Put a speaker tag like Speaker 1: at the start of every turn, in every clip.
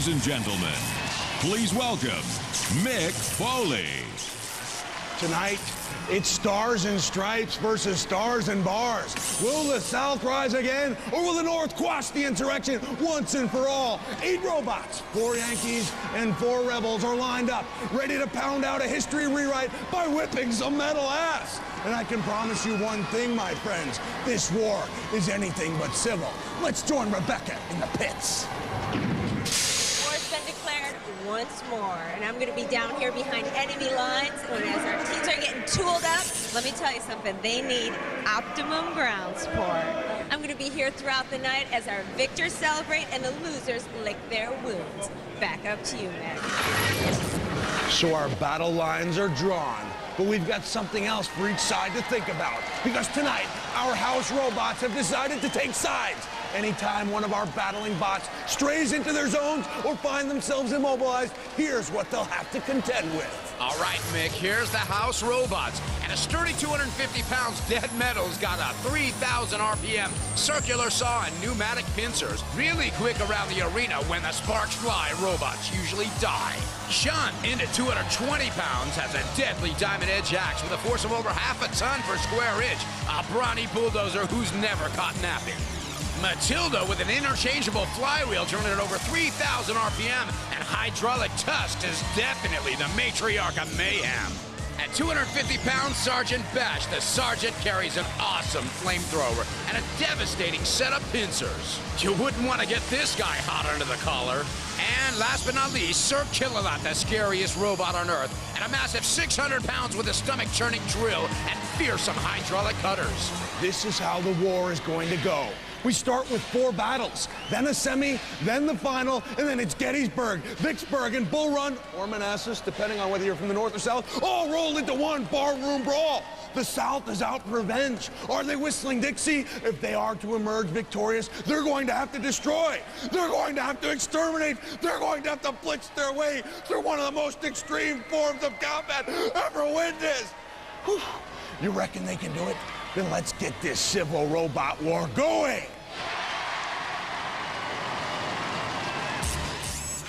Speaker 1: Ladies and gentlemen, please welcome Mick Foley.
Speaker 2: Tonight, it's stars and stripes versus stars and bars. Will the South rise again, or will the North quash the insurrection once and for all? 8 robots, 4 Yankees, and 4 rebels are lined up, ready to pound out a history rewrite by whipping some metal ass. And I can promise you one thing, my friends, this war is anything but civil. Let's join Rebecca in the pits.
Speaker 3: War's been declared once more, and I'm going to be down here behind enemy lines. And as our teams are getting tooled up, let me tell you something, they need optimum ground support. I'm going to be here throughout the night as our victors celebrate and the losers lick their wounds. Back up to you, Nick.
Speaker 2: So our battle lines are drawn, but we've got something else for each side to think about. Because tonight, our house robots have decided to take sides. Anytime one of our battling bots strays into their zones or find themselves immobilized, here's what they'll have to contend with.
Speaker 4: All right, Mick, here's the house robots. And a sturdy 250 pounds dead metal's got a 3,000 RPM circular saw and pneumatic pincers. Really quick around the arena when the sparks fly, robots usually die. Sean, into 220 pounds, has a deadly diamond edge axe with a force of over half a ton per square inch. A brawny bulldozer who's never caught napping. Matilda with an interchangeable flywheel turning at over 3,000 RPM, and hydraulic tusks is definitely the matriarch of mayhem. At 250 pounds, Sergeant Bash, the sergeant carries an awesome flamethrower and a devastating set of pincers. You wouldn't want to get this guy hot under the collar. And last but not least, Sir Killalot, the scariest robot on Earth, and a massive 600 pounds with a stomach-churning drill and fearsome hydraulic cutters.
Speaker 2: This is how the war is going to go. We start with 4 battles, then a semi, then the final, and then it's Gettysburg, Vicksburg, and Bull Run, or Manassas, depending on whether you're from the North or South, all rolled into one barroom brawl. The South is out for revenge. Are they whistling Dixie? If they are to emerge victorious, they're going to have to destroy. They're going to have to exterminate. They're going to have to blitz their way through one of the most extreme forms of combat ever witnessed. Whew. You reckon they can do it? Then let's get this civil robot war going.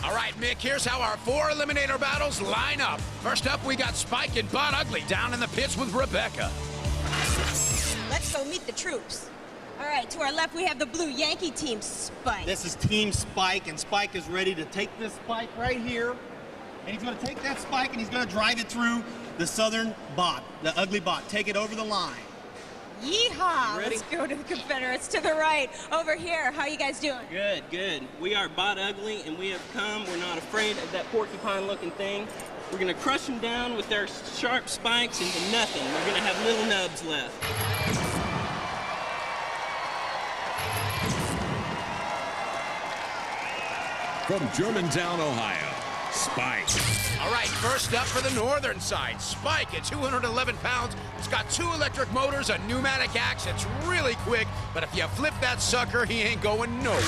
Speaker 4: All right, Mick, here's how our 4 eliminator battles line up. First up, we got Spike and Bud Ugly down in the pits with Rebecca.
Speaker 3: Let's go meet the troops. All right, to our left, we have the blue Yankee team, Spike.
Speaker 5: This is Team Spike, and Spike is ready to take this spike right here. And he's going to take that spike, and he's going to drive it through the southern bot, the ugly bot. Take it over the line.
Speaker 3: Yeehaw!
Speaker 5: Ready?
Speaker 3: Let's go to the Confederates to the right. Over here, how you guys doing?
Speaker 6: Good, good. We are Bot Ugly, and we have come. We're not afraid of that porcupine-looking thing. We're going to crush them down with our sharp spikes into nothing. We're going to have little nubs left.
Speaker 1: From Germantown, Ohio, Spike.
Speaker 4: All right, first up for the northern side, Spike at 211 pounds. It's got 2 electric motors, a pneumatic axe. It's really quick, but if you flip that sucker, he ain't going nowhere.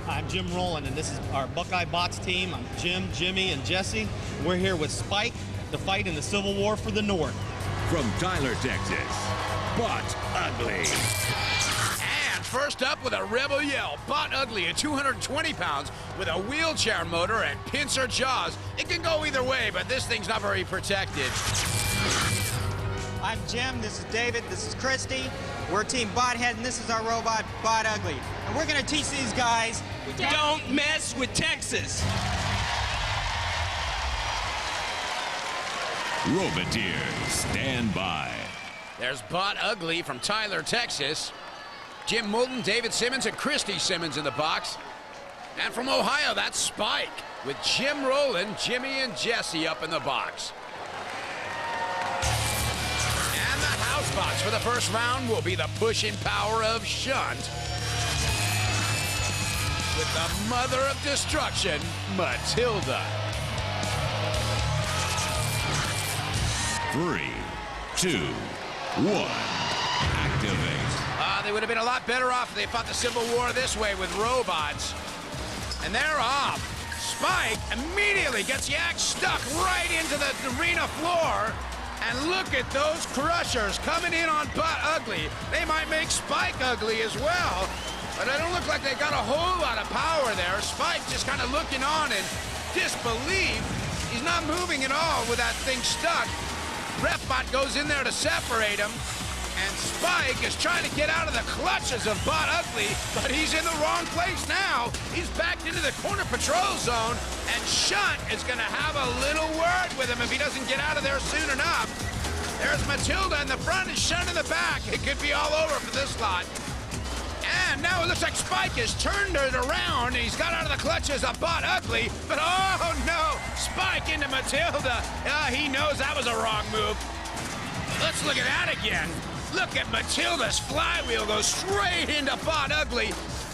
Speaker 5: I'm Jim Rowland, and this is our Buckeye Bots team. I'm Jim, Jimmy, and Jesse. We're here with Spike to fight in the Civil War for the North.
Speaker 1: From Tyler, Texas, Bot Ugly.
Speaker 4: And first up with a rebel yell, Bot Ugly at 220 pounds with a wheelchair motor and pincer jaws. It can go either way, but this thing's not very protected.
Speaker 7: I'm Jim, this is David, this is Christy. We're Team Bothead, and this is our robot, Bot Ugly. And we're gonna teach these guys, don't mess with Texas.
Speaker 1: Roboteers, stand by.
Speaker 4: There's Bot Ugly from Tyler, Texas. Jim Moulton, David Simmons, and Christy Simmons in the box. And from Ohio, that's Spike, with Jim Rowland, Jimmy, and Jesse up in the box. And the house box for the first round will be the pushing power of Shunt, with the mother of destruction, Matilda.
Speaker 1: 3, 2, 1, activate.
Speaker 4: They would have been a lot better off if they fought the Civil War this way with robots. And they're off. Spike immediately gets the axe stuck right into the arena floor. And look at those crushers coming in on Bot Ugly. They might make Spike ugly as well. But it don't look like they got a whole lot of power there. Spike just kind of looking on in disbelief. He's not moving at all with that thing stuck. Refbot goes in there to separate him. And Spike is trying to get out of the clutches of Bot Ugly, but he's in the wrong place now. He's backed into the corner patrol zone, and Shunt is going to have a little word with him if he doesn't get out of there soon enough. There's Matilda in the front and Shunt in the back. It could be all over for this lot. And now it looks like Spike has turned it around. He's got out of the clutches of Bot Ugly, but oh no, Spike into Matilda. He knows that was a wrong move. Let's look at that again. Look at Matilda's flywheel go straight into Bot Ugly.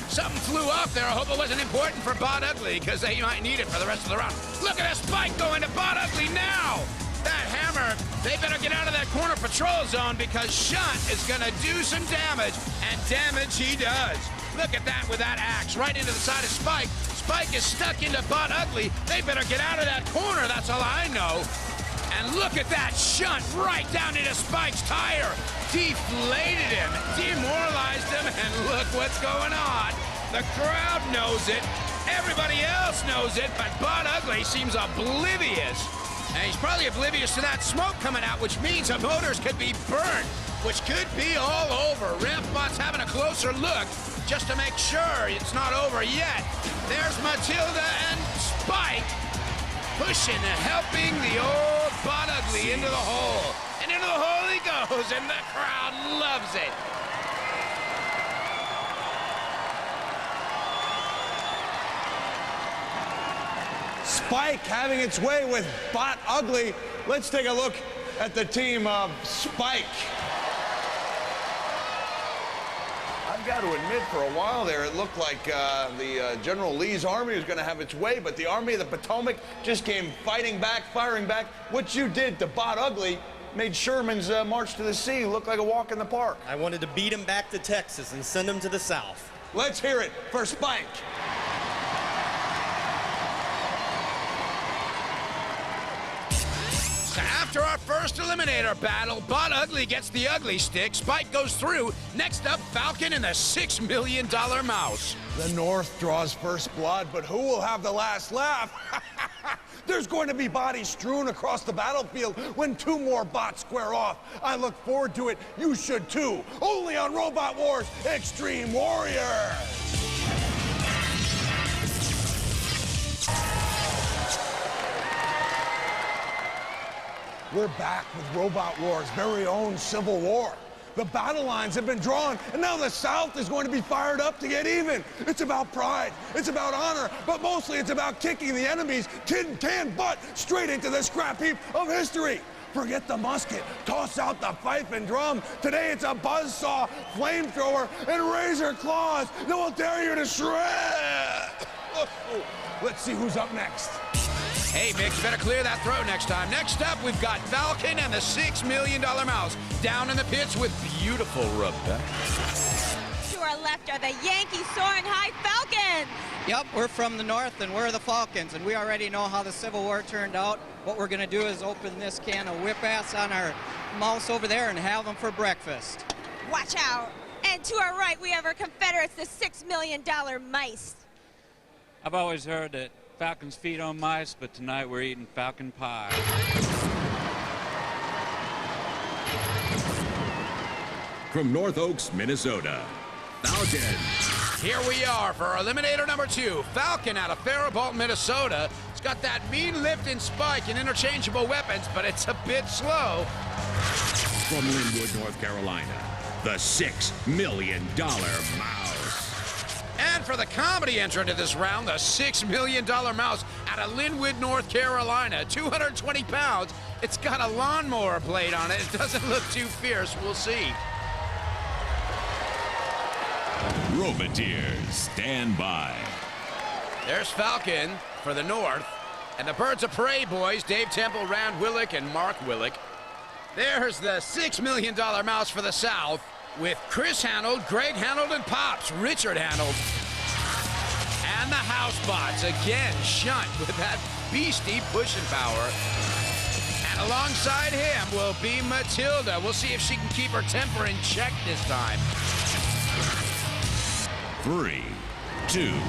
Speaker 4: Something flew off there. I hope it wasn't important for Bot Ugly, because they might need it for the rest of the round. Look at that Spike going to Bot Ugly now. That hammer, they better get out of that corner patrol zone, because Shunt is going to do some damage, and damage he does. Look at that with that axe right into the side of Spike. Spike is stuck into Bot Ugly. They better get out of that corner, that's all I know. And look at that Shunt right down into Spike's tire. Deflated him, demoralized him, and look what's going on. The crowd knows it. Everybody else knows it, but Bot Ugly seems oblivious. And he's probably oblivious to that smoke coming out, which means the motors could be burnt, which could be all over. Refbot's having a closer look just to make sure it's not over yet. There's Matilda and Spike pushing and helping the old Bot Ugly into the hole. And into the hole he goes, and the crowd loves it.
Speaker 2: Spike having its way with Bot Ugly. Let's take a look at the team of Spike. I've got to admit, for a while there, it looked like the General Lee's army was going to have its way, but the Army of the Potomac just came fighting back, firing back. What you did to Bot Ugly made Sherman's march to the sea look like a walk in the park.
Speaker 5: I wanted to beat him back to Texas and send him to the South.
Speaker 2: Let's hear it for Spike.
Speaker 4: So after our first eliminator battle, Bot Ugly gets the ugly stick. Spike goes through. Next up, Falcon and the $6 million mouse.
Speaker 2: The North draws first blood, but who will have the last laugh? There's going to be bodies strewn across the battlefield when two more bots square off. I look forward to it. You should too. Only on Robot Wars Extreme Warriors. We're back with Robot Wars' very own Civil War. The battle lines have been drawn, and now the South is going to be fired up to get even. It's about pride, it's about honor, but mostly it's about kicking the enemy's tin can butt straight into the scrap heap of history. Forget the musket, toss out the fife and drum. Today it's a buzzsaw, flamethrower, and razor claws that will tear you to shreds. Let's see who's up next.
Speaker 4: Hey, Mick, you better clear that throat next time. Next up, we've got Falcon and the $6 million mouse down in the pits with beautiful Rebecca.
Speaker 3: To our left are the Yankees soaring high Falcons.
Speaker 8: Yep, we're from the North and we're the Falcons, and we already know how the Civil War turned out. What we're going to do is open this can of whip-ass on our mouse over there and have them for breakfast.
Speaker 3: Watch out. And to our right, we have our Confederates, the $6 million mice.
Speaker 9: I've always heard that Falcons feed on mice, but tonight we're eating falcon pie.
Speaker 1: From North Oaks, Minnesota, Falcon.
Speaker 4: Here we are for eliminator number 2. Falcon out of Faribault, Minnesota. It's got that mean lift and spike and interchangeable weapons, but it's a bit slow.
Speaker 1: From Linwood, North Carolina, the $6 million mouse.
Speaker 4: And for the comedy entrant of this round, the $6 million mouse out of Linwood, North Carolina, 220 pounds. It's got a lawnmower blade on it. It doesn't look too fierce. We'll see.
Speaker 1: Roboteers, stand by.
Speaker 4: There's Falcon for the North, and the Birds of Prey boys, Dave Temple, Rand Willick, and Mark Willick. There's the $6 million mouse for the South, with Chris Hanold, Greg Hanold, and Pops, Richard Hanold. And the Housebots, again, Shunt with that beastie pushing power. And alongside him will be Matilda. We'll see if she can keep her temper in check this time.
Speaker 1: 3, 2, 1,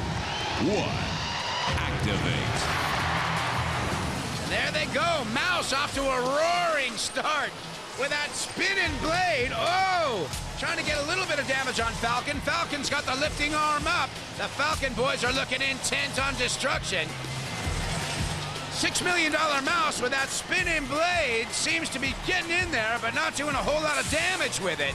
Speaker 1: activate.
Speaker 4: And there they go. Mouse off to a roaring start with that spinning blade. Oh, trying to get a little bit of damage on Falcon. Falcon's got the lifting arm up. The Falcon boys are looking intent on destruction. $6 million mouse with that spinning blade seems to be getting in there, but not doing a whole lot of damage with it.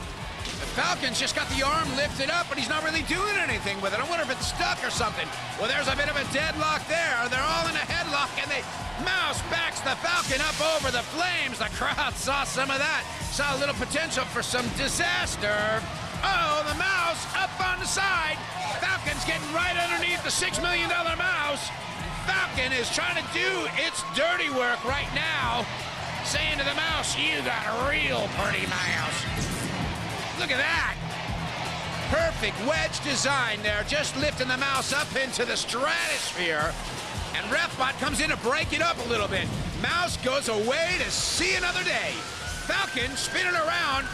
Speaker 4: The Falcon's just got the arm lifted up, but he's not really doing anything with it. I wonder if it's stuck or something. Well, there's a bit of a deadlock there. They're all in a headlock, and Mouse backs the Falcon up over the flames. The crowd saw some of that. Saw a little potential for some disaster. Oh, the Mouse up on the side. Falcon's getting right underneath the $6 million mouse. Falcon is trying to do its dirty work right now, saying to the mouse, "You got a real pretty mouse." Look at that. Perfect wedge design there, just lifting the mouse up into the stratosphere. And RefBot comes in to break it up a little bit. Mouse goes away to see another day. Falcon spinning around,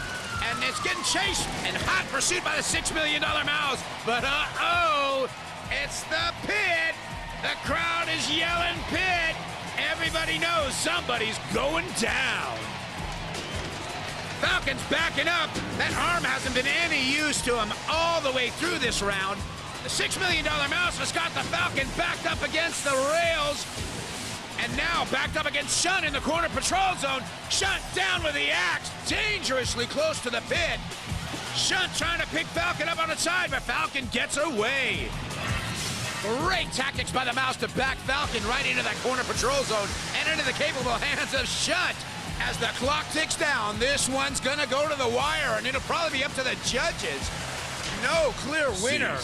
Speaker 4: and it's getting chased and hot pursuit by the $6 million mouse. But uh-oh, it's the pit. The crowd is yelling pit. Everybody knows somebody's going down. Falcon's backing up. That arm hasn't been any use to him all the way through this round. The $6 million mouse has got the Falcon backed up against the rails. And now backed up against Shunt in the corner patrol zone. Shunt down with the axe, dangerously close to the pit. Shunt trying to pick Falcon up on the side, but Falcon gets away. Great tactics by the mouse to back Falcon right into that corner patrol zone and into the capable hands of Shunt. As the clock ticks down, this one's gonna go to the wire, and it'll probably be up to the judges. No clear winner.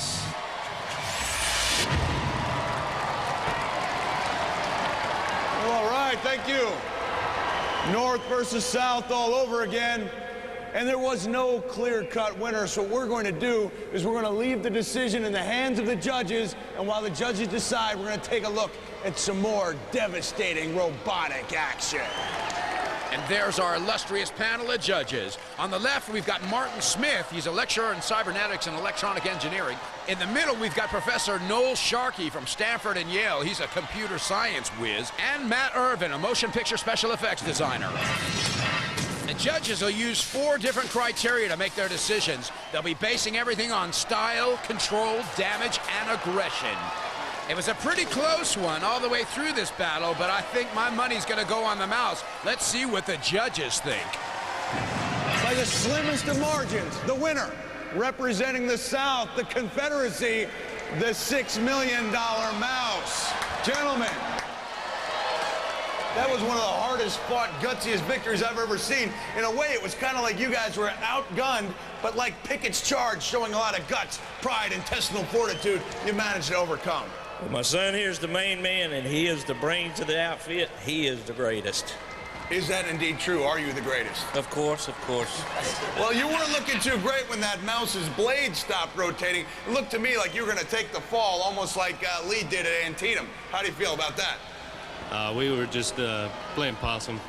Speaker 2: All right, thank you. North versus South all over again. And there was no clear-cut winner, so what we're going to do is we're going to leave the decision in the hands of the judges, and while the judges decide, we're going to take a look at some more devastating robotic action.
Speaker 4: And there's our illustrious panel of judges. On the left, we've got Martin Smith. He's a lecturer in cybernetics and electronic engineering. In the middle, we've got Professor Noel Sharkey from Stanford and Yale. He's a computer science whiz. And Matt Irvin, a motion picture special effects designer. The judges will use 4 different criteria to make their decisions. They'll be basing everything on style, control, damage, and aggression. It was a pretty close one all the way through this battle, but I think my money's gonna go on the mouse. Let's see what the judges think.
Speaker 2: By the slimmest of margins, the winner, representing the South, the Confederacy, the $6 million mouse. Gentlemen, that was one of the hardest fought, gutsiest victories I've ever seen. In a way, it was kind of like you guys were outgunned, but like Pickett's charge, showing a lot of guts, pride, intestinal fortitude, you managed to overcome.
Speaker 10: Well, my son here is the main man, and he is the brains of the outfit. He is the greatest.
Speaker 2: Is that indeed true? Are you the greatest?
Speaker 10: Of course, of course.
Speaker 2: Well, you weren't looking too great when that mouse's blade stopped rotating. It looked to me like you were going to take the fall, almost like Lee did at Antietam. How do you feel about that?
Speaker 11: We were just playing possum.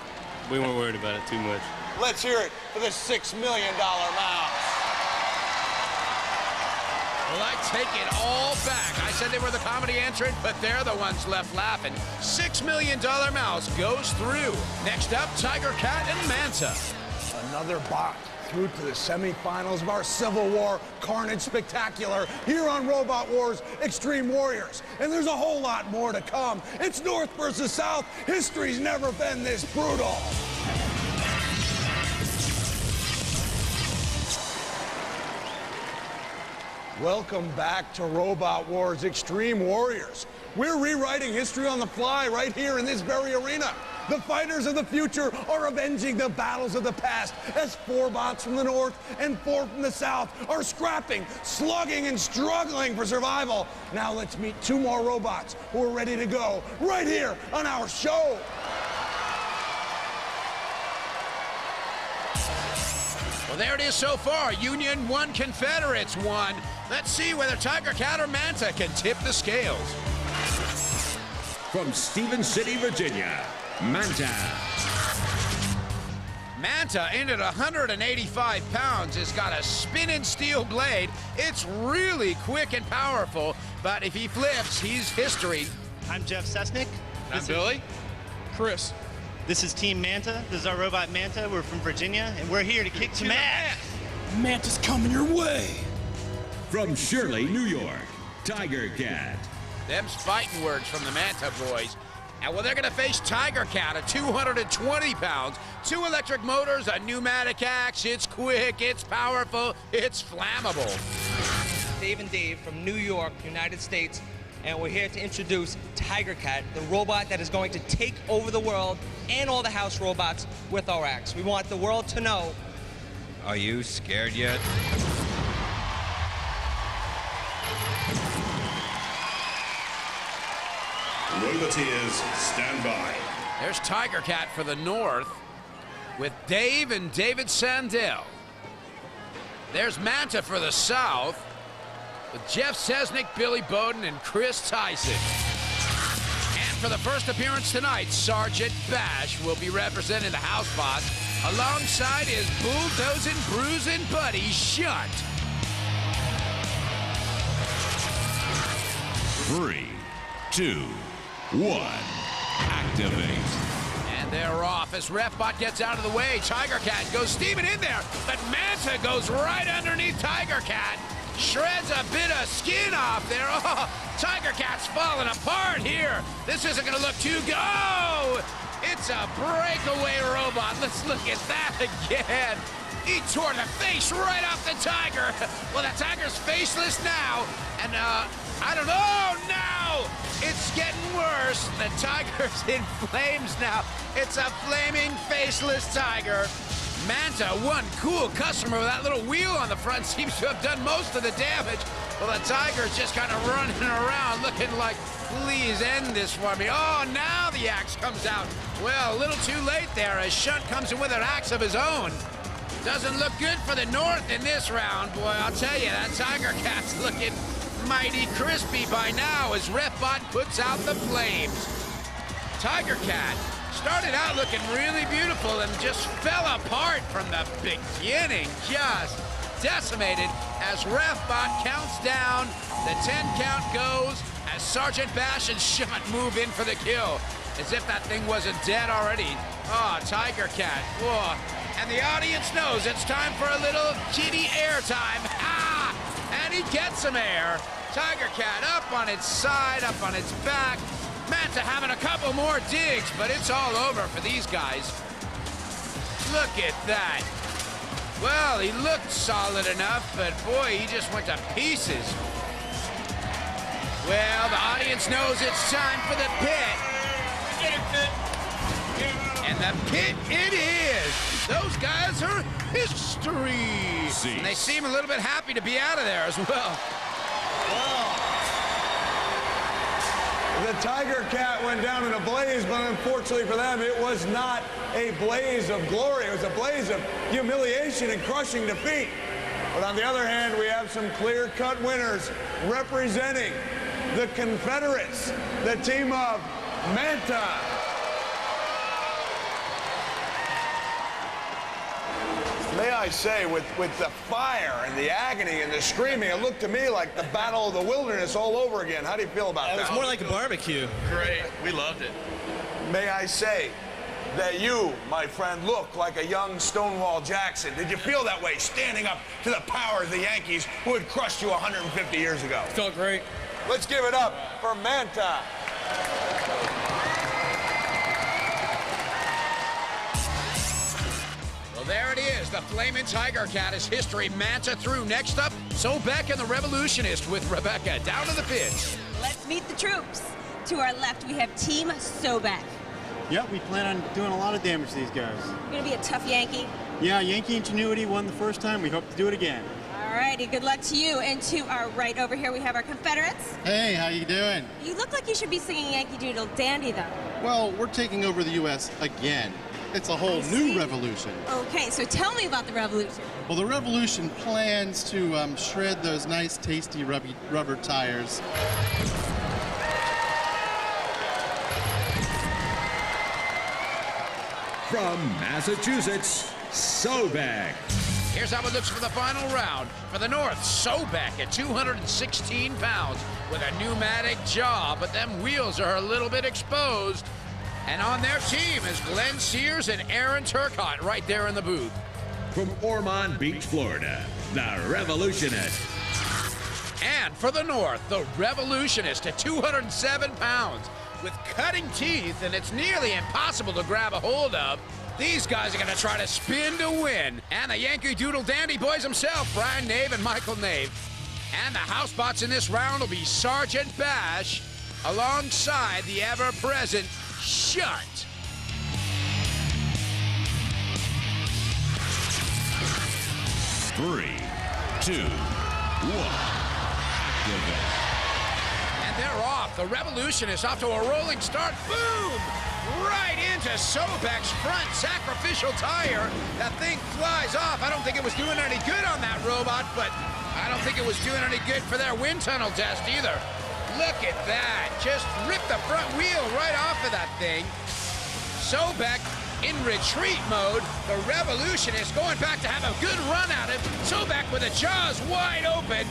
Speaker 11: We weren't worried about it too much.
Speaker 2: Let's hear it for the $6 million mouse.
Speaker 4: Well, I take it all back. I said they were the comedy entrant, but they're the ones left laughing. $6 million mouse goes through. Next up, Tiger Cat and Manta.
Speaker 2: Another bot through to the semifinals of our Civil War Carnage Spectacular here on Robot Wars Extreme Warriors. And there's a whole lot more to come. It's North versus South. History's never been this brutal. Welcome back to Robot Wars Extreme Warriors. We're rewriting history on the fly right here in this very arena. The fighters of the future are avenging the battles of the past as 4 bots from the north and 4 from the south are scrapping, slugging, and struggling for survival. Now let's meet 2 more robots who are ready to go right here on our show.
Speaker 4: Well, there it is so far. Union 1, Confederates 1. Let's see whether Tiger Cat or Manta can tip the scales.
Speaker 1: From Stephen City, Virginia, Manta.
Speaker 4: Manta in at 185 pounds has got a spinning steel blade. It's really quick and powerful, but if he flips, he's history.
Speaker 5: I'm Jeff Sesnick.
Speaker 4: I'm Billy.
Speaker 5: Chris. This is Team Manta. This is our robot Manta. We're from Virginia, and we're here to kick some ass.
Speaker 1: Manta's coming your way. From Shirley, New York, Tiger Cat.
Speaker 4: Them's fighting words from the Manta boys. And well, they're going to face Tiger Cat at 220 pounds. 2 electric motors, a pneumatic axe. It's quick, it's powerful, it's flammable.
Speaker 12: Dave and Dave from New York, United States, and we're here to introduce Tiger Cat, the robot that is going to take over the world and all the house robots with our axe. We want the world to know.
Speaker 13: Are you scared yet?
Speaker 1: Roboteers, stand by.
Speaker 4: There's Tiger Cat for the North with Dave and David Sandell. There's Manta for the South with Jeff Sesnick, Billy Bowden, and Chris Tyson. And for the first appearance tonight, Sergeant Bash will be representing the Housebots alongside his bulldozing, bruising buddy, Shunt.
Speaker 1: 3, 2, 1, activate.
Speaker 4: And they're off as RefBot gets out of the way. Tiger Cat goes steaming in there, but Manta goes right underneath Tiger Cat. Shreds a bit of skin off there. Oh, Tiger Cat's falling apart here. This isn't going to look too good. Oh, it's a breakaway robot. Let's look at that again. He tore the face right off the tiger. Well, the tiger's faceless now, and I don't know now. It's getting worse. The tiger's in flames now. It's a flaming, faceless tiger. Manta, one cool customer with that little wheel on the front, seems to have done most of the damage. Well, the tiger's just kind of running around looking like, please end this for me. Oh, now the axe comes out. Well, a little too late there as Shunt comes in with an axe of his own. Doesn't look good for the North in this round, boy. I'll tell you, that Tiger Cat's looking mighty crispy by now as RefBot puts out the flames. Tiger Cat started out looking really beautiful and just fell apart from the beginning. Just decimated as RefBot counts down. The 10 count goes as Sergeant Bash and Shunt move in for the kill. As if that thing wasn't dead already. Oh, Tiger Cat. Whoa. And the audience knows it's time for a little kitty air time. Ah! And he gets some air. Tiger Cat up on its side, up on its back. Manta having a couple more digs, but it's all over for these guys. Look at that. Well, he looked solid enough, but boy, he just went to pieces. Well, the audience knows it's time for the pit. And the pit it is. Those guys are history. And they seem a little bit happy to be out of there as well.
Speaker 2: The Tiger Cat went down in a blaze, but unfortunately for them, it was not a blaze of glory. It was a blaze of humiliation and crushing defeat. But on the other hand, we have some clear-cut winners representing the Confederates, the team of Manta. May I say, with the fire and the agony and the screaming, it looked to me like the Battle of the Wilderness all over again. How do you feel about that?
Speaker 5: It was more like a barbecue.
Speaker 14: Great. We loved it.
Speaker 2: May I say that you, my friend, look like a young Stonewall Jackson. Did you feel that way, standing up to the power of the Yankees who had crushed you 150 years ago?
Speaker 14: Felt great.
Speaker 2: Let's give it up for Manta.
Speaker 4: Well, there it is. The Flamin' Tiger Cat is history. Manta through. Next up, Sobek and the Revolutionist with Rebecca down to the pitch.
Speaker 3: Let's meet the troops. To our left, we have Team Sobek.
Speaker 5: Yep, we plan on doing a lot of damage to these guys.
Speaker 3: You're gonna be a tough Yankee.
Speaker 5: Yeah, Yankee Ingenuity won the first time. We hope to do it again.
Speaker 3: All righty, good luck to you. And to our right over here, we have our Confederates.
Speaker 15: Hey, how you doing?
Speaker 3: You look like you should be singing Yankee Doodle Dandy, though.
Speaker 15: Well, we're taking over the U.S. again. It's a whole new revolution.
Speaker 3: Okay, so tell me about the revolution.
Speaker 15: Well, the revolution plans to shred those nice, tasty rubber tires.
Speaker 1: From Massachusetts, Sobek.
Speaker 4: Here's how it looks for the final round. For the North, Sobek at 216 pounds with a pneumatic jaw, but them wheels are a little bit exposed. And on their team is Glenn Sears and Aaron Turcotte right there in the booth.
Speaker 1: From Ormond Beach, Florida, the Revolutionist.
Speaker 4: And for the North, the Revolutionist at 207 pounds with cutting teeth, and it's nearly impossible to grab a hold of. These guys are going to try to spin to win. And the Yankee Doodle Dandy boys himself, Brian Nave and Michael Nave. And the housebots in this round will be Sergeant Bash alongside the ever-present Shut.
Speaker 1: Three, two, one.
Speaker 4: And they're off. The Revolutionists off to a rolling start. Boom! Right into Sobek's front sacrificial tire. That thing flies off. I don't think it was doing any good on that robot, but I don't think it was doing any good for their wind tunnel test either. Look at that. Just ripped the front wheel right off of that thing. Sobek in retreat mode. The Revolutionists going back to have a good run at him. Sobek with the jaws wide open.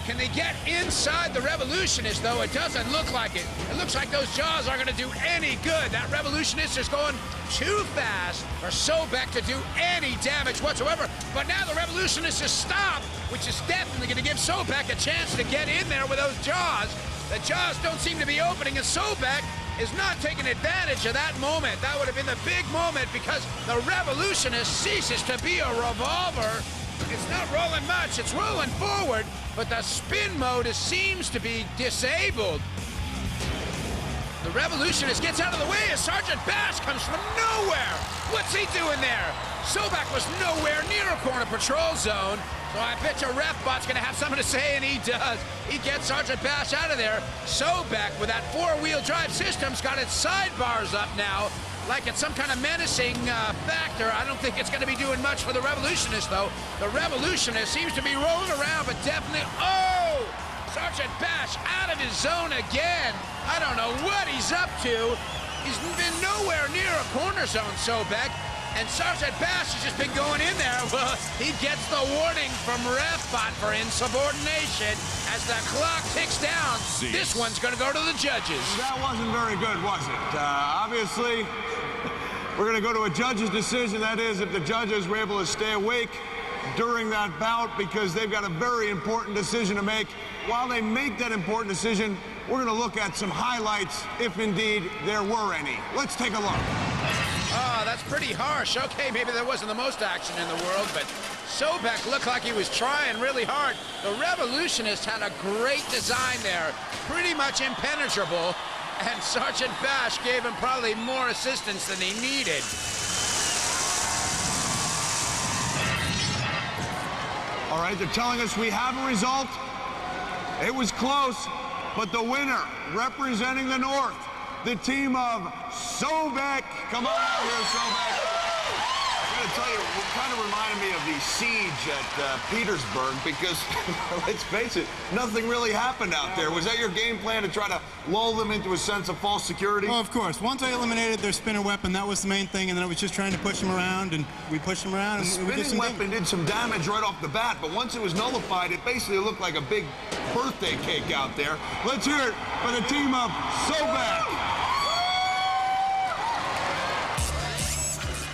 Speaker 4: Can they get inside the Revolutionist, though? It doesn't look like it. It looks like those jaws aren't going to do any good. That Revolutionist is going too fast for Sobek to do any damage whatsoever. But now the Revolutionist is stopped, which is definitely going to give Sobek a chance to get in there with those jaws. The jaws don't seem to be opening, and Sobek is not taking advantage of that moment. That would have been the big moment because the Revolutionist ceases to be a revolver. It's not rolling much, it's rolling forward, but the spin mode seems to be disabled. The Revolutionist gets out of the way as Sergeant Bash comes from nowhere. What's he doing there? Sobek was nowhere near a corner patrol zone, so I bet your RefBot's gonna have something to say, and he does. He gets Sergeant Bash out of there. Sobek, with that four-wheel drive system's got its sidebars up now, like it's some kind of menacing factor. I don't think it's going to be doing much for the Revolutionist, though. The Revolutionist seems to be rolling around, but definitely... Oh! Sergeant Bash out of his zone again. I don't know what he's up to. He's been nowhere near a corner zone, Sobek. And Sergeant Bash has just been going in there. Well, he gets the warning from RefBot for insubordination as the clock ticks down. This one's going to go to the judges.
Speaker 2: That wasn't very good, was it? Obviously, we're going to go to a judge's decision. That is, if the judges were able to stay awake during that bout, because they've got a very important decision to make. While they make that important decision, we're going to look at some highlights, if indeed there were any. Let's take a look.
Speaker 4: Oh, that's pretty harsh. Okay, maybe there wasn't the most action in the world, but Sobek looked like he was trying really hard. The Revolutionist had a great design there, pretty much impenetrable, and Sergeant Bash gave him probably more assistance than he needed.
Speaker 2: All right, they're telling us we have a result. It was close, but the winner, representing the North, the team of Sobek. Come on out here, Sobek. I gotta tell you, it kind of reminded me of the siege at Petersburg, because, let's face it, nothing really happened out there. Was that your game plan, to try to lull them into a sense of false security?
Speaker 14: Oh, of course. Once I eliminated their spinner weapon, that was the main thing, and then I was just trying to push them around, and we pushed them around.
Speaker 2: The
Speaker 14: And we did
Speaker 2: spinning weapon did some damage right off the bat, but once it was nullified, it basically looked like a big birthday cake out there. Let's hear it for the team of Sobek.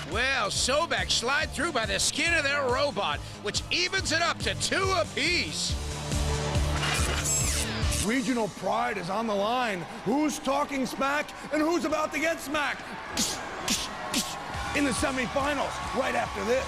Speaker 4: Well, Sobek slide through by the skin of their robot, which evens it up to 2 apiece.
Speaker 2: Regional pride is on the line. Who's talking smack and who's about to get smacked? In the semifinals, right after this.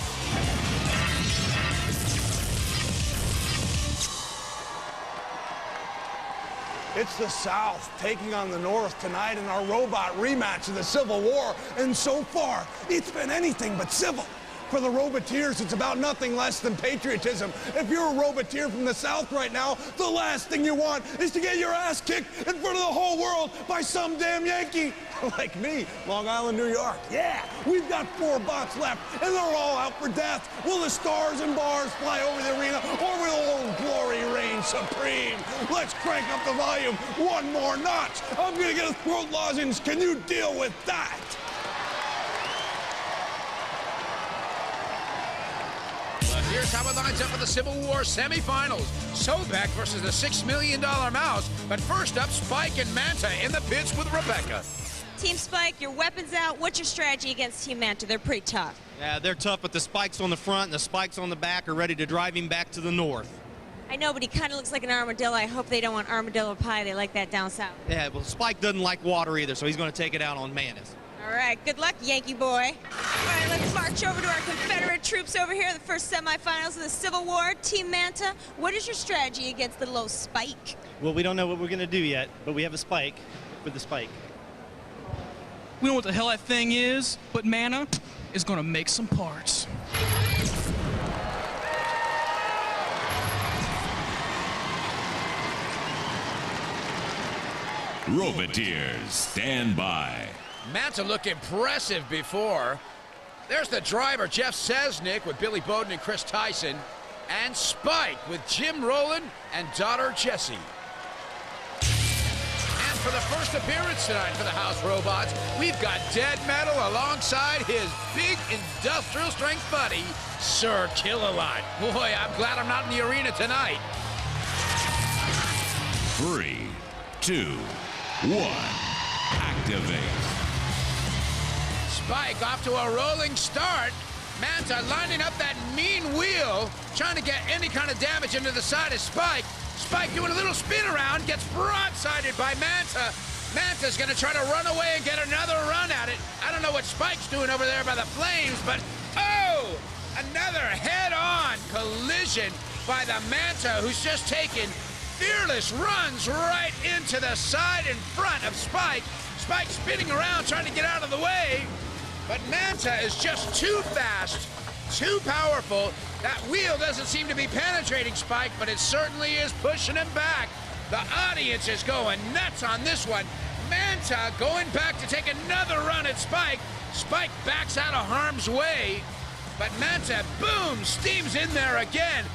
Speaker 2: It's the South taking on the North tonight in our robot rematch of the Civil War. And so far, it's been anything but civil. For the Roboteers, it's about nothing less than patriotism. If you're a Roboteer from the South right now, the last thing you want is to get your ass kicked in front of the whole world by some damn Yankee. Like me, Long Island, New York. Yeah, we've got 4 bots left, and they're all out for death. Will the stars and bars fly over the arena, or will Old Glory reign supreme? Let's crank up the volume one more notch. I'm gonna get a throat lozenge. Can you deal with that?
Speaker 4: Here's how it lines up for the Civil War semifinals. Sobek versus the $6 million mouse. But first up, Spike and Manta in the pits with Rebecca.
Speaker 3: Team Spike, your weapon's out. What's your strategy against Team Manta? They're pretty tough.
Speaker 5: Yeah, they're tough, but the spikes on the front and the spikes on the back are ready to drive him back to the north.
Speaker 3: I know, but he kind of looks like an armadillo. I hope they don't want armadillo pie. They like that down south.
Speaker 5: Yeah, well, Spike doesn't like water either, so he's going to take it out on Mantis.
Speaker 3: All right, good luck, Yankee boy. All right, let's march over to our Confederate troops over here, the first semifinals of the Civil War. Team Manta, what is your strategy against the little Spike?
Speaker 16: Well, we don't know what we're going to do yet, but we have a spike with the spike.
Speaker 17: We don't know what the hell that thing is, but Mana is going to make some parts.
Speaker 1: Roboteers, stand by.
Speaker 4: Manta looked impressive before. There's the driver, Jeff Sesnick, with Billy Bowden and Chris Tyson. And Spike with Jim Rowland and daughter Jessie. And for the first appearance tonight for the House Robots, we've got Dead Metal alongside his big industrial strength buddy, Sir Kill-A-Lot. Boy, I'm glad I'm not in the arena tonight.
Speaker 1: 3, 2, 1, activate.
Speaker 4: Spike off to a rolling start. Manta lining up that mean wheel, trying to get any kind of damage into the side of Spike. Spike doing a little spin around, gets broadsided by Manta. Manta's gonna try to run away and get another run at it. I don't know what Spike's doing over there by the flames, but oh! Another head-on collision by the Manta, who's just taken fearless runs right into the side and front of Spike. Spike spinning around, trying to get out of the way. But Manta is just too fast, too powerful. That wheel doesn't seem to be penetrating Spike, but it certainly is pushing him back. The audience is going nuts on this one. Manta going back to take another run at Spike. Spike backs out of harm's way, but Manta, boom, steams in there again.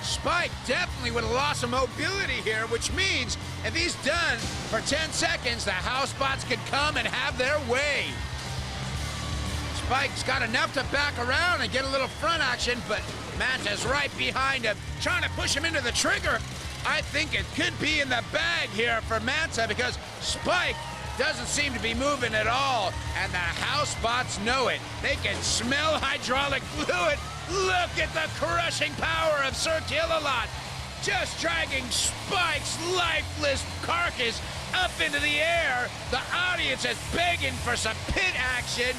Speaker 4: Spike definitely would have lost some mobility here, which means if he's done for 10 seconds, the house bots could come and have their way. Spike's got enough to back around and get a little front action, but Manta's right behind him, trying to push him into the trigger. I think it could be in the bag here for Manta because Spike doesn't seem to be moving at all, and the house bots know it. They can smell hydraulic fluid. Look at the crushing power of Sir Kill-A-Lot, just dragging Spike's lifeless carcass up into the air. The audience is begging for some pit action.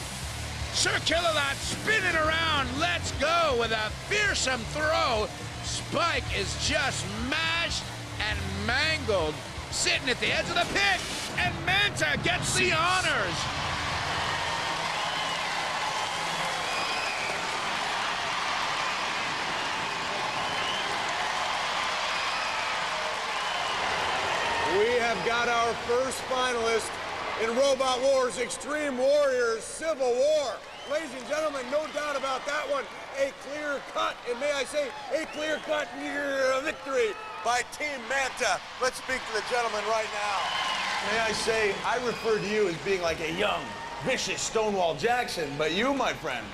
Speaker 4: Sir Kill-A-Lot spinning around, let's go with a fearsome throw. Spike is just mashed and mangled, sitting at the edge of the pit, and Manta gets the honors.
Speaker 2: We have got our first finalist in Robot Wars Extreme Warriors Civil War. Ladies and gentlemen, no doubt about that one. A clear cut, and may I say, a clear cut victory by Team Manta. Let's speak to the gentleman right now. May I say, I refer to you as being like a young, vicious Stonewall Jackson, but you, my friend,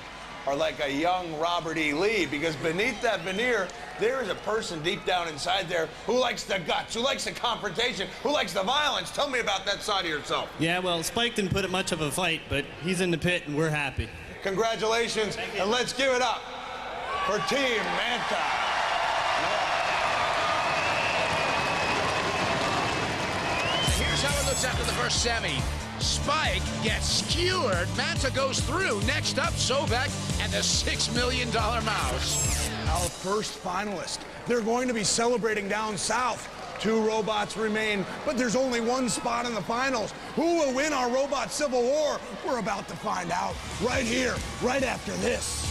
Speaker 2: are like a young Robert E. Lee, because beneath that veneer, there is a person deep down inside there who likes the guts, who likes the confrontation, who likes the violence. Tell me about that side of yourself.
Speaker 16: Yeah, well, Spike didn't put up much of a fight, but he's in the pit and we're happy.
Speaker 2: Congratulations, and let's give it up for Team Manta.
Speaker 4: Here's how it looks after the first semi. Spike gets skewered. Manta goes through. Next up, Sobek and the $6 million mouse.
Speaker 2: Our first finalist. They're going to be celebrating down south. 2 robots remain, but there's only one spot in the finals. Who will win our robot civil war? We're about to find out right here, right after this.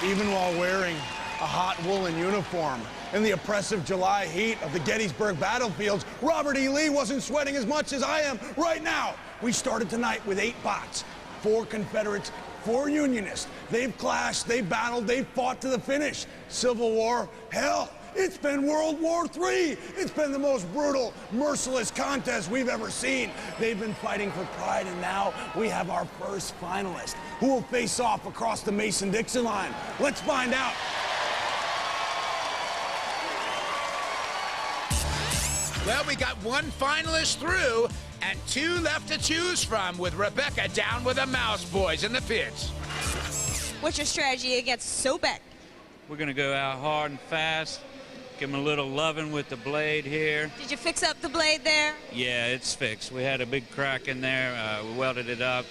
Speaker 2: Even while wearing a hot woolen uniform in the oppressive July heat of the Gettysburg battlefields, Robert E. Lee wasn't sweating as much as I am right now. We started tonight with 8 bots, 4 Confederates, 4 Unionists. They've clashed, they've battled, they've fought to the finish. Civil War, hell, It's been World War III. It's been the most brutal, merciless contest we've ever seen. They've been fighting for pride, and now we have our first finalist who will face off across the Mason-Dixon line. Let's find out.
Speaker 4: Well, we got one finalist through and two left to choose from, with Rebecca down with the Mouse Boys in the pits.
Speaker 3: What's your strategy against Sobek?
Speaker 9: We're going to go out hard and fast, give him a little loving with the blade here.
Speaker 3: Did you fix up the blade there?
Speaker 9: Yeah, it's fixed. We had a big crack in there. We welded it up.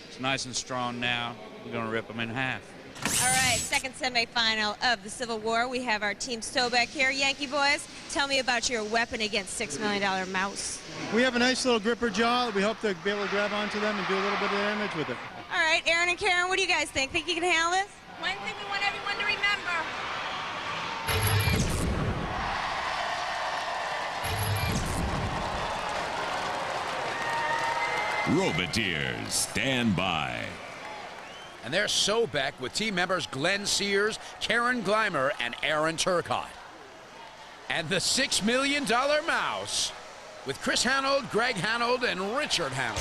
Speaker 9: It's nice and strong now. We're going to rip him in half.
Speaker 3: All right, second semifinal of the Civil War. We have our team Sobek here. Yankee boys, tell me about your weapon against $6 Million Mouse.
Speaker 14: We have a nice little gripper jaw. We hope to be able to grab onto them and do a little bit of damage with it.
Speaker 3: All right, Aaron and Karen, what do you guys think? Think you can handle this?
Speaker 18: One thing we want everyone to remember.
Speaker 1: Roboteers, stand by.
Speaker 4: And there's Sobek with team members Glenn Sears, Karen Gleimer, and Aaron Turcotte. And the $6 Million Mouse with Chris Hanold, Greg Hanold, and Richard Hanold.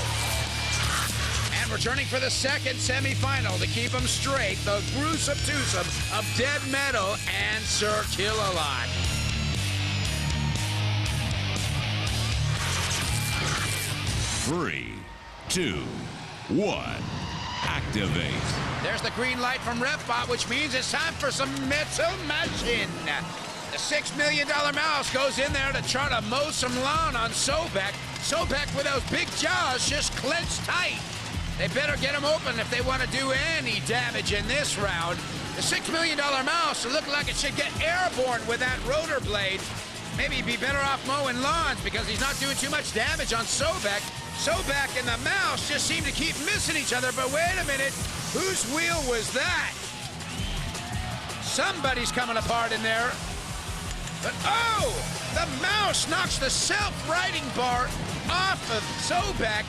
Speaker 4: And returning for the second semifinal to keep them straight, the gruesome twosome of Dead Metal and Sir Kill-A-Lot.
Speaker 1: Three, 2, 1. Activate.
Speaker 4: There's the green light from RefBot, which means it's time for some metal matching. The $6 Million Mouse goes in there to try to mow some lawn on Sobek. Sobek with those big jaws just clenched tight. They better get him open if they want to do any damage in this round. The $6 Million Mouse look like it should get airborne with that rotor blade. Maybe he'd be better off mowing lawns because he's not doing too much damage on Sobek. Sobek and the Mouse just seem to keep missing each other, but wait a minute, whose wheel was that? Somebody's coming apart in there. But oh, the Mouse knocks the self-riding bar off of Sobek.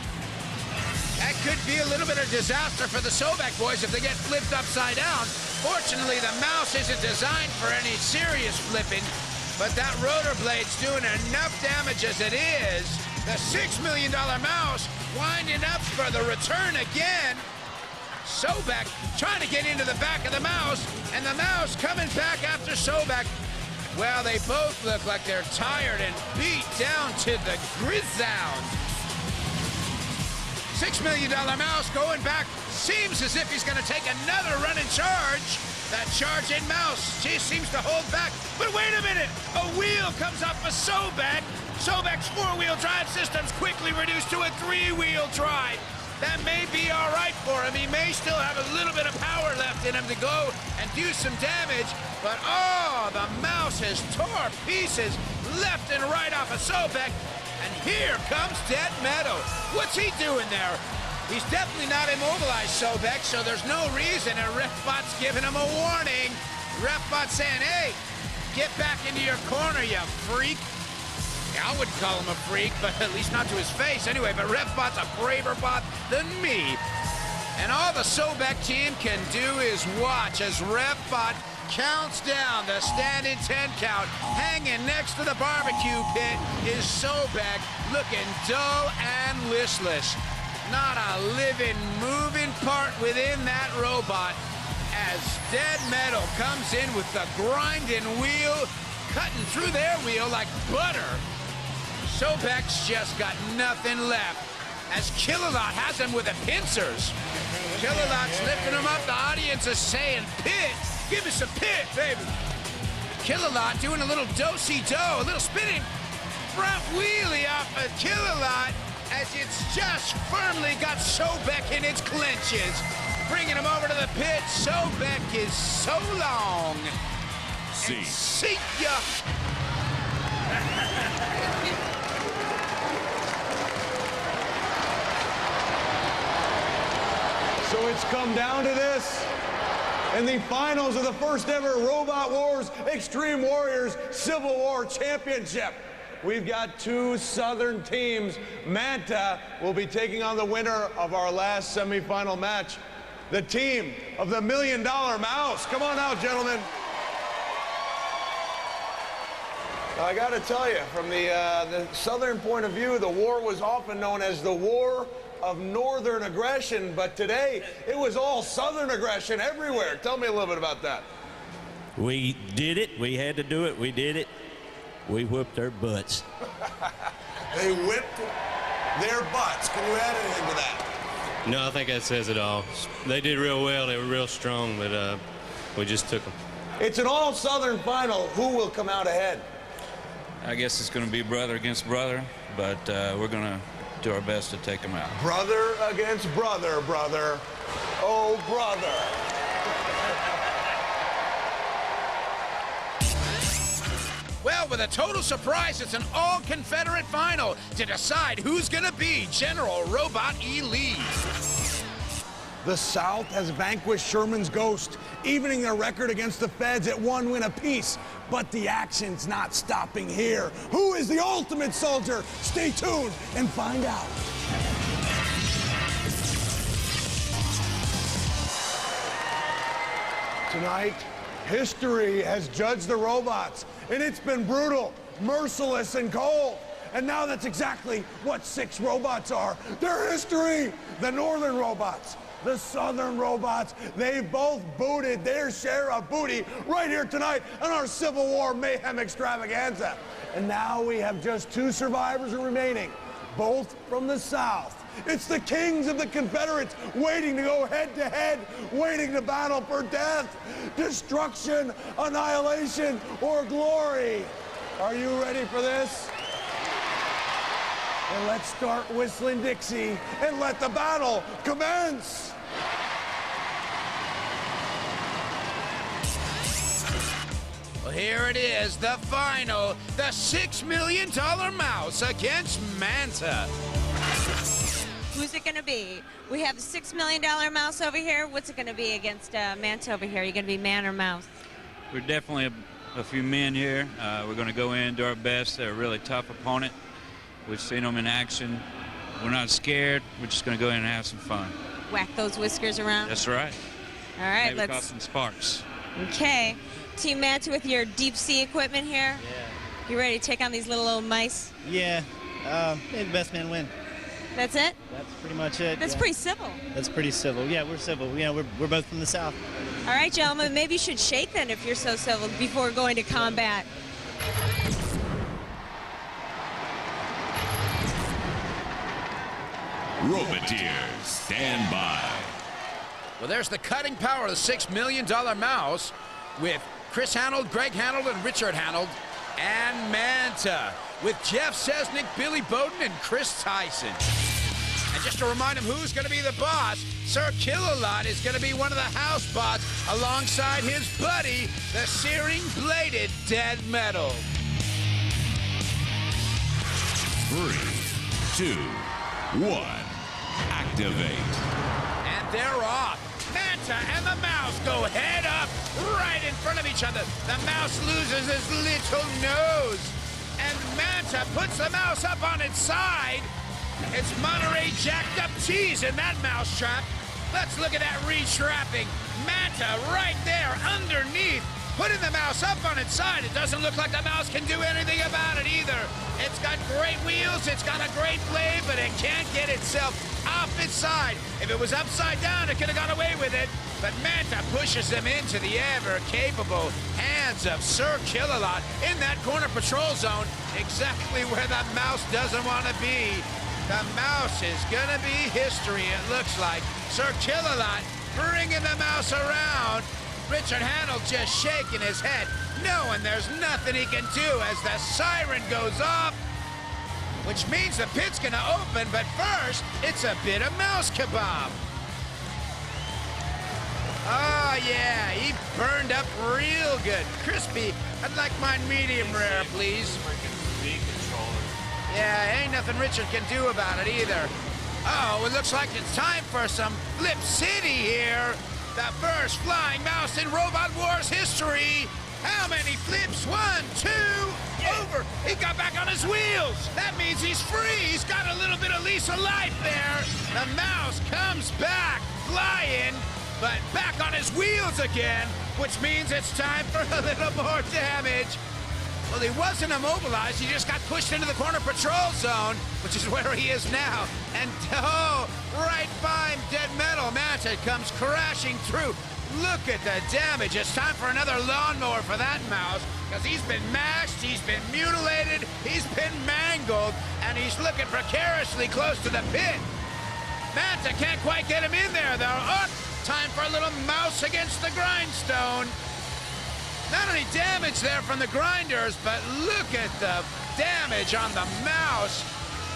Speaker 4: That could be a little bit of disaster for the Sobek boys if they get flipped upside down. Fortunately, the Mouse isn't designed for any serious flipping, but that rotor blade's doing enough damage as it is. The $6 Million Mouse winding up for the return again. Sobek trying to get into the back of the Mouse, and the Mouse coming back after Sobek. Well, they both look like they're tired and beat down to the grisound. $6 Million Mouse going back. Seems as if he's going to take another running charge. That charging Mouse just seems to hold back. But wait a minute! A wheel comes up for Sobek. Sobek's four-wheel drive system's quickly reduced to a three-wheel drive. That may be all right for him. He may still have a little bit of power left in him to go and do some damage. But oh, the Mouse has tore pieces left and right off of Sobek. And here comes Dead Metal. What's he doing there? He's definitely not immobilized, Sobek, so there's no reason, and RefBot's giving him a warning. RefBot's saying, hey, get back into your corner, you freak. Yeah, I wouldn't call him a freak, but at least not to his face anyway, but RefBot's a braver bot than me. And all the Sobek team can do is watch as RefBot counts down the standing 10 count. Hanging next to the barbecue pit is Sobek, looking dull and listless. Not a living, moving part within that robot as Dead Metal comes in with the grinding wheel, cutting through their wheel like butter. Sobek's just got nothing left as Kill-A-Lot has him with the pincers. Kill-A-Lot's lifting him up. The audience is saying, pit, give us a pit, baby. Kill-A-Lot doing a little do-si-do, a little spinning front wheelie off of Kill-A-Lot as it's just firmly got Sobek in its clenches. Bringing him over to the pit. Sobek is so long. See ya.
Speaker 2: So it's come down to this. In the finals of the first ever Robot Wars Extreme Warriors Civil War Championship, we've got two Southern teams. Manta will be taking on the winner of our last semifinal match, the team of the $1 Million Mouse. Come on out, gentlemen. I got to tell you, from the southern point of view, the war was often known as the War of Northern Aggression, but today it was all Southern aggression everywhere. Tell me a little bit about that.
Speaker 10: We did it. We had to do it. We did it. We whipped their butts.
Speaker 2: They whipped their butts. Can you add anything to that?
Speaker 11: No, I think that says it all. They did real well. They were real strong, but we just took them.
Speaker 2: It's an all-Southern final. Who will come out ahead?
Speaker 9: I guess it's going to be brother against brother, but we're going to do our best to take them out.
Speaker 2: Brother against brother, brother. Oh, brother.
Speaker 4: Well, with a total surprise, it's an all-Confederate final to decide who's going to be General Robot E. Lee.
Speaker 2: The South has vanquished Sherman's ghost, evening their record against the Feds at 1 win apiece. But the action's not stopping here. Who is the ultimate soldier? Stay tuned and find out. Tonight, history has judged the robots, and it's been brutal, merciless, and cold. And now that's exactly what 6 robots are. They're history. The Northern robots, the Southern robots, they've both booted their share of booty right here tonight on our Civil War Mayhem Extravaganza. And now we have just 2 survivors remaining, both from the South. It's the kings of the Confederates waiting to go head-to-head, waiting to battle for death, destruction, annihilation, or glory. Are you ready for this? And let's start whistling Dixie and let the battle commence.
Speaker 4: Well, here it is, the final, the $6 million mouse against Manta.
Speaker 3: Who's it going to be? We have the $6 million mouse over here. What's it going to be against Manta over here? Are you going to be man or mouse?
Speaker 9: We're definitely a few men here. We're going to go in, do our best. They're a really tough opponent. We've seen them in action. We're not scared. We're just going to go in and have some fun.
Speaker 3: Whack those whiskers around.
Speaker 9: That's right.
Speaker 3: All right,
Speaker 9: maybe cause some sparks.
Speaker 3: Okay. Team Manta with your deep sea equipment here. Yeah. You ready to take on these little old mice?
Speaker 16: Yeah. May the best man win.
Speaker 3: That's it?
Speaker 16: That's pretty much it.
Speaker 3: That's pretty civil.
Speaker 16: That's pretty civil. Yeah, we're civil. Yeah, we're both from the South.
Speaker 3: All right, gentlemen, maybe you should shake then if you're so civil before going to combat.
Speaker 1: Roboteers, stand by.
Speaker 4: Well, there's the cutting power of the $6 million mouse with Chris Hanold, Greg Hanold, and Richard Hanold, and Manta with Jeff Sesnick, Billy Bowden, and Chris Tyson. And just to remind him who's going to be the boss, Sir Kill-A-Lot is going to be one of the house bots alongside his buddy, the searing-bladed Dead Metal.
Speaker 1: 3, 2, 1, activate.
Speaker 4: And they're off. Manta and the mouse go head up right in front of each other. The mouse loses his little nose. And Manta puts the mouse up on its side. It's Monterey jacked up cheese in that mouse trap. Let's look at that retrapping. Manta right there underneath, putting the mouse up on its side. It doesn't look like the mouse can do anything about it either. It's got great wheels, it's got a great blade, but it can't get itself off its side. If it was upside down, it could have got away with it. But Manta pushes them into the ever-capable hands of Sir Kill-A-Lot in that corner patrol zone, exactly where the mouse doesn't want to be. The mouse is going to be history, it looks like. Sir Kill-A-Lot bringing the mouse around. Richard Hanold just shaking his head, knowing there's nothing he can do as the siren goes off, which means the pit's gonna open, but first, it's a bit of mouse kebab. Oh yeah, he burned up real good. Crispy. I'd like mine medium rare, please. Yeah, ain't nothing Richard can do about it either. Oh, it looks like it's time for some Flip City here. The first flying mouse in Robot Wars history. How many flips? 1, 2, over. He got back on his wheels. That means he's free. He's got a little bit of lease of life there. The mouse comes back, flying, but back on his wheels again, which means it's time for a little more damage. Well, he wasn't immobilized. He just got pushed into the corner patrol zone, which is where he is now. And, oh, right by him, dead metal. Manta comes crashing through. Look at the damage. It's time for another lawnmower for that mouse, because he's been mashed, he's been mutilated, he's been mangled, and he's looking precariously close to the pit. Manta can't quite get him in there, though. Oh, time for a little mouse against the grindstone. Not any damage there from the grinders, but look at the damage on the mouse.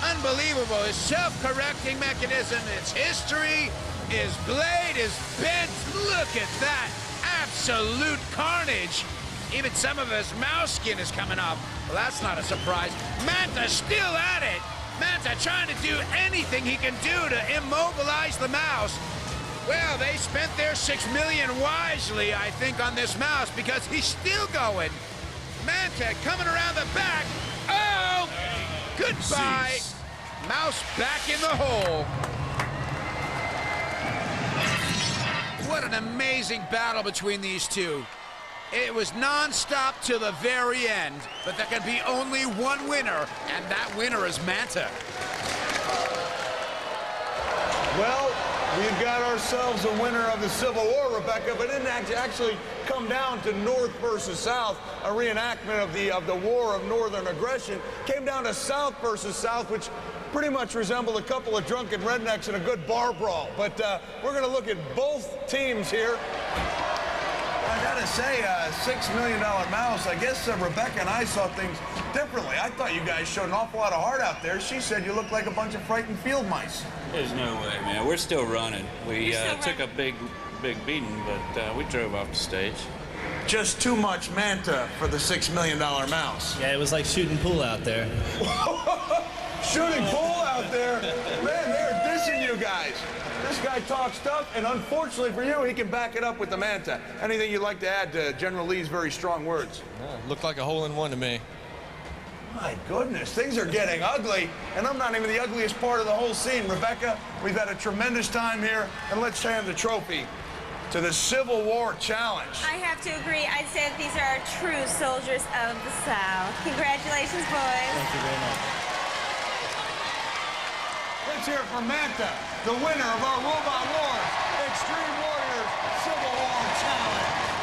Speaker 4: Unbelievable. His self-correcting mechanism, its history, his blade is bent. Look at that. Absolute carnage. Even some of his mouse skin is coming off. Well, that's not a surprise. Manta's still at it. Manta trying to do anything he can do to immobilize the mouse. Well, they spent their $6 million wisely, I think, on this mouse, because he's still going. Manta coming around the back. Oh, goodbye.
Speaker 1: Jeez.
Speaker 4: Mouse back in the hole. What an amazing battle between these two. It was non-stop to the very end, but there can be only one winner, and that winner is Manta.
Speaker 2: Well, we've got ourselves a winner of the Civil War, Rebecca, but it didn't actually come down to North versus South, a reenactment of the War of Northern Aggression. Came down to South versus South, which pretty much resembled a couple of drunken rednecks and a good bar brawl. But we're going to look at both teams here. I gotta say, $6 million mouse, I guess Rebecca and I saw things differently. I thought you guys showed an awful lot of heart out there. She said you looked like a bunch of frightened field mice.
Speaker 9: There's no way, man. We're still running. We took a big beating, but we drove off the stage.
Speaker 2: Just too much Manta for the $6 million mouse.
Speaker 16: Yeah, it was like shooting pool out there.
Speaker 2: Shooting pool out there? Man, they're dissing you guys. This guy talks tough, and unfortunately for you, he can back it up with the Manta. Anything you'd like to add to General Lee's very strong words?
Speaker 19: Looked like a hole-in-one to me.
Speaker 2: My goodness, things are getting ugly, and I'm not even the ugliest part of the whole scene. Rebecca, we've had a tremendous time here, and let's hand the trophy to the Civil War Challenge.
Speaker 3: I have to agree. I'd say that these are our true soldiers of the South. Congratulations, boys.
Speaker 16: Thank you very much.
Speaker 2: Let's hear it for Manta, the winner of our Robot Wars Extreme Warriors Civil War Challenge.